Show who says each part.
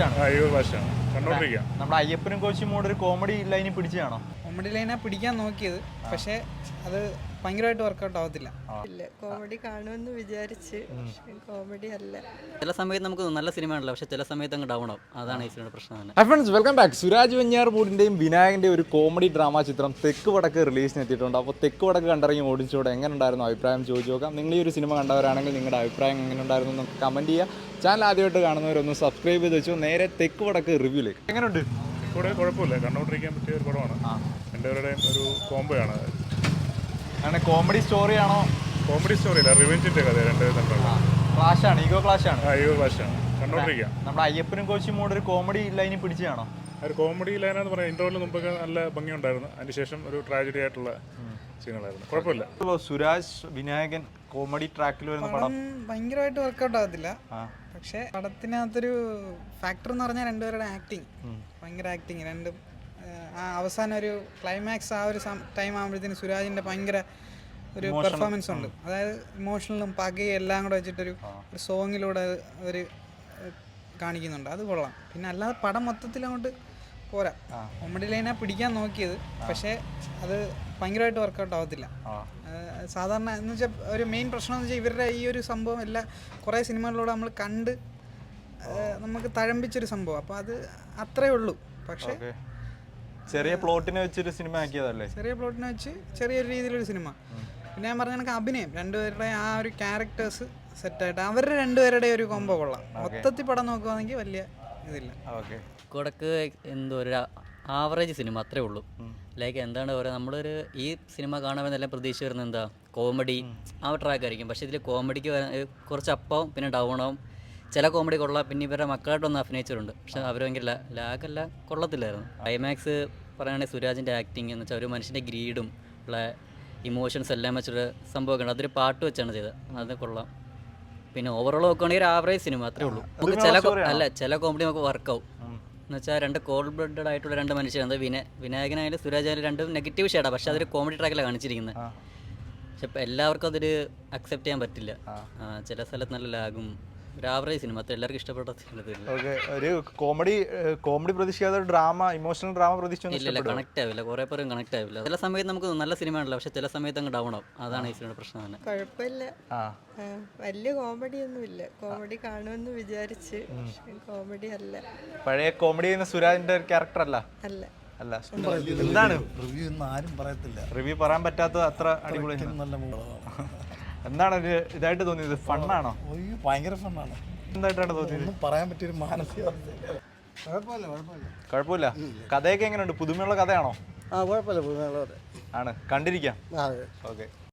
Speaker 1: നമ്മുടെ അയ്യപ്പനും കോച്ചും കൂടെ ഒരു കോമഡി ലൈനിൽ പിടിച്ചതാണോ?
Speaker 2: കോമഡി ലൈനാ പിടിക്കാൻ നോക്കിയത്, പക്ഷെ അത് ഭയങ്കരമായിട്ട് വർക്കൗട്ട് ആവത്തില്ല.
Speaker 3: ഇല്ല, കോമഡി കാണുമെന്ന് വിചാരിച്ച് കോമഡി അല്ല.
Speaker 4: ചില സമയത്ത് നമുക്ക് നല്ല സിനിമ ഉണ്ടല്ലോ, പക്ഷെ ചില സമയത്ത് അങ്ങ് ഡൗൺ ആവും. അതാണ് ഈ സിനിമയുടെ പ്രശ്നം തന്നെ.
Speaker 1: Friends, welcome back. സുരാജ് വെഞ്ഞാറമൂടിൻ്റെയും വിനായകൻ്റെ ഒരു കോമഡി ഡ്രാമ ചിത്രം തെക്ക് വടക്ക് റിലീസിന് എത്തിയിട്ടുണ്ട്. അപ്പോൾ തെക്ക് വടക്ക് കണ്ടിറങ്ങി ഓടിച്ചോടെ എങ്ങനെ ഉണ്ടായിരുന്നു അഭിപ്രായം ചോദിച്ചു നോക്കാം. നിങ്ങൾ ഈ ഒരു സിനിമ കണ്ടവരാണെങ്കിൽ നിങ്ങളുടെ അഭിപ്രായം എങ്ങനെ ഉണ്ടായിരുന്നു എന്ന് കമൻറ്റ് ചെയ്യുക. ചാനൽ ആദ്യമായിട്ട് കാണുന്നവരൊന്ന് സബ്സ്ക്രൈബ് ചെയ്ത് വെച്ചു. നേരെ തെക്ക് വടക്ക് റിവ്യൂലേക്ക്. എങ്ങനെയുണ്ട്?
Speaker 5: കൂടെ കുഴപ്പമില്ല, കണ്ടുകൊണ്ടിരിക്കാൻ പറ്റിയ ഒരു പടമാണ്. രണ്ടുപേരുടെയും ഒരു കോംബോയാണ്.
Speaker 1: അങ്ങനെ കോമഡി സ്റ്റോറിയാണോ?
Speaker 5: കോമഡി സ്റ്റോറിയല്ല, റിവെഞ്ചിന്റെ കഥ.
Speaker 1: ക്ലാഷാണ്, ഈഗോ ക്ലാഷാണ്.
Speaker 5: ഈഗോ ക്ലാഷാണ്, കണ്ടോണ്ടിരിക്കാം.
Speaker 1: നമ്മുടെ അയ്യപ്പനും കോച്ചും കൂടെ ഒരു കോമഡി ലൈനിൽ പിടിച്ചതാണോ?
Speaker 5: ഒരു കോമഡി ലൈനാന്ന് പറയാം. ഇൻ്റർവെല്ലിന് മുമ്പൊക്കെ നല്ല ഭംഗിയുണ്ടായിരുന്നു, അതിനുശേഷം ഒരു ട്രാജഡി ആയിട്ടുള്ള സീനുകളായിരുന്നു. കുഴപ്പമില്ല.
Speaker 1: സുരാജ് വിനായകൻ കോമഡി ട്രാക്കിൽ വരുന്ന പടം
Speaker 2: ഭയങ്കരമായിട്ട് വർക്കൗട്ട് ആവത്തില്ല. പക്ഷെ പടത്തിനകത്തൊരു ഫാക്ടർ എന്ന് പറഞ്ഞാൽ രണ്ടുപേരുടെ ആക്ടിങ്, ഭയങ്കര ആക്ടിങ്. രണ്ടും അവസാനം ഒരു ക്ലൈമാക്സ് ആ ഒരു ടൈം ആകുമ്പോഴത്തേന് സുരാജിൻ്റെ ഭയങ്കര ഒരു പെർഫോമൻസ് ഉണ്ട്. അതായത് ഇമോഷണലും പകയും എല്ലാം കൂടെ വെച്ചിട്ടൊരു സോങ്ങിലൂടെ ഒരു കാണിക്കുന്നുണ്ട്. അത് കൊള്ളാം. പിന്നെ അല്ലാതെ പടം മൊത്തത്തിൽ അങ്ങോട്ട് പോരാ. കോമഡി ലൈനാ പിടിക്കാൻ നോക്കിയത്, പക്ഷേ അത് ഭയങ്കരമായിട്ട് വർക്കൗട്ട് ആവത്തില്ല. സാധാരണ എന്ന് വെച്ചാൽ ഒരു മെയിൻ പ്രശ്നം എന്ന് വെച്ചാൽ ഇവരുടെ ഈ ഒരു സംഭവം എല്ലാ കുറേ സിനിമകളിലൂടെ നമ്മൾ കണ്ട് നമുക്ക് തഴമ്പിച്ചൊരു സംഭവം. അപ്പോൾ അത് അത്രേ ഉള്ളൂ. പക്ഷേ
Speaker 1: ചെറിയ പ്ലോട്ടിനെ വെച്ചൊരു സിനിമ ആക്കിയതല്ലേ?
Speaker 2: ചെറിയ പ്ലോട്ടിനെ വെച്ച് ചെറിയൊരു രീതിയിലൊരു സിനിമ. പിന്നെ ഞാൻ പറഞ്ഞ കണക്ക് അഭിനയം, രണ്ടുപേരുടെ ആ ഒരു ക്യാരക്ടേഴ്സ് സെറ്റായിട്ട് അവരുടെ രണ്ടുപേരുടെ ഒരു കോംബോ കൊള്ളാം. മൊത്തത്തിൽ പടം നോക്കുകയാണെങ്കിൽ വലിയ ഇതില്ല.
Speaker 4: കൊടക്ക് എന്തോ ഒരു ആവറേജ് സിനിമ, അത്രേ ഉള്ളൂ. ലൈക്ക് എന്താണ് പറയുക, നമ്മളൊരു ഈ സിനിമ കാണുമെന്നെല്ലാം പ്രതീക്ഷ വരുന്നത് എന്താ, കോമഡി ആ ട്രാക്ക് ആയിരിക്കും. പക്ഷേ ഇതിൽ കോമഡിക്ക് കുറച്ച് അപ്പാവും പിന്നെ ഡൗൺ ആവും. ചില കോമഡി കൊള്ളാം. പിന്നെ ഇവരുടെ മക്കളായിട്ടൊന്ന് അഭിനയിച്ചിട്ടുണ്ട്, പക്ഷെ അവർ ഭയങ്കര ലാഗല്ല, കൊള്ളത്തില്ലായിരുന്നു. ക്ലൈമാക്സ് പറയുകയാണെങ്കിൽ സുരാജിൻ്റെ ആക്ടിങ് എന്ന് വെച്ചാൽ ഒരു മനുഷ്യൻ്റെ ഗ്രീഡും ഉള്ള ഇമോഷൻസ് എല്ലാം വെച്ചൊരു സംഭവമൊക്കെ ഉണ്ട്. അതൊരു പാട്ട് വെച്ചാണ് ചെയ്തത്, അത് കൊള്ളാം. പിന്നെ ഓവറോൾ നോക്കുകയാണെങ്കിൽ ഒരു ആവറേജ് സിനിമ, അത്രേ ഉള്ളൂ. നമുക്ക് ചില കോമഡി നമുക്ക് വർക്കാവും. എന്ന് വെച്ചാൽ രണ്ട് കോൾഡ് ബ്ലഡഡ് ആയിട്ടുള്ള രണ്ട് മനുഷ്യരാണ്. വിനായകനായാലും സുരാജായാലും രണ്ടും നെഗറ്റീവ് ഷെയ്ഡാണ്, പക്ഷെ അതൊരു കോമഡി ട്രാക്കിലാണ് കാണിച്ചിരിക്കുന്നത്. പക്ഷെ ഇപ്പം എല്ലാവർക്കും അതൊരു അക്സെപ്റ്റ് ചെയ്യാൻ പറ്റില്ല. ചില സ്ഥലത്ത് നല്ല ലാഗും. ഒരു ആവറേജ് സിനിമ, അത്ര എല്ലാവർക്കും ഇഷ്ടപ്പെട്ട
Speaker 1: ഒരു കോമഡി പ്രതീക്ഷിക്കാതെ ഡ്രാമ, ഇമോഷണൽ ഡ്രാമ പ്രതീക്ഷിച്ചില്ല.
Speaker 4: കണക്ട് ആവില്ല, കുറേ പേരും കണക്ട് ആവില്ല. ചില സമയത്ത് നമുക്ക് നല്ല സിനിമ ഉണ്ടല്ലോ, പക്ഷെ ചില സമയത്ത് അങ്ങ് ഡൗൺ ആവും. അതാണ് ഈ സിനിമയുടെ പ്രശ്നം തന്നെ.
Speaker 3: കുഴപ്പമില്ല, വലിയ കോമഡി ഒന്നുമില്ല. കോമഡി കാണുമെന്ന് വിചാരിച്ച് കോമഡി അല്ല.
Speaker 1: പഴയ കോമഡി ചെയ്യുന്ന സുരാജിന്റെ ക്യാരക്ടർ അല്ല.
Speaker 3: അല്ല
Speaker 1: അല്ല എന്താണ്
Speaker 6: റിവ്യൂ ഒന്നും ആരും പറയത്തില്ല.
Speaker 1: റിവ്യൂ പറയാൻ പറ്റാത്തത് അത്ര അടിപൊളി. എന്താണ് ഒരു ഇതായിട്ട് തോന്നിയത്? ഫണ്ണാണോ?
Speaker 6: ഭയങ്കര ഫണ്ണാണ്.
Speaker 1: എന്തായിട്ടാണ് തോന്നിയത്?
Speaker 6: പറയാൻ പറ്റിയൊരു മാനസിക
Speaker 1: കുഴപ്പമില്ല. കഥയൊക്കെ എങ്ങനെയുണ്ട്? പുതുമയുള്ള കഥയാണോ?
Speaker 6: കുഴപ്പമില്ല,
Speaker 1: ആണ്, കണ്ടിരിക്കാം. ഓക്കെ.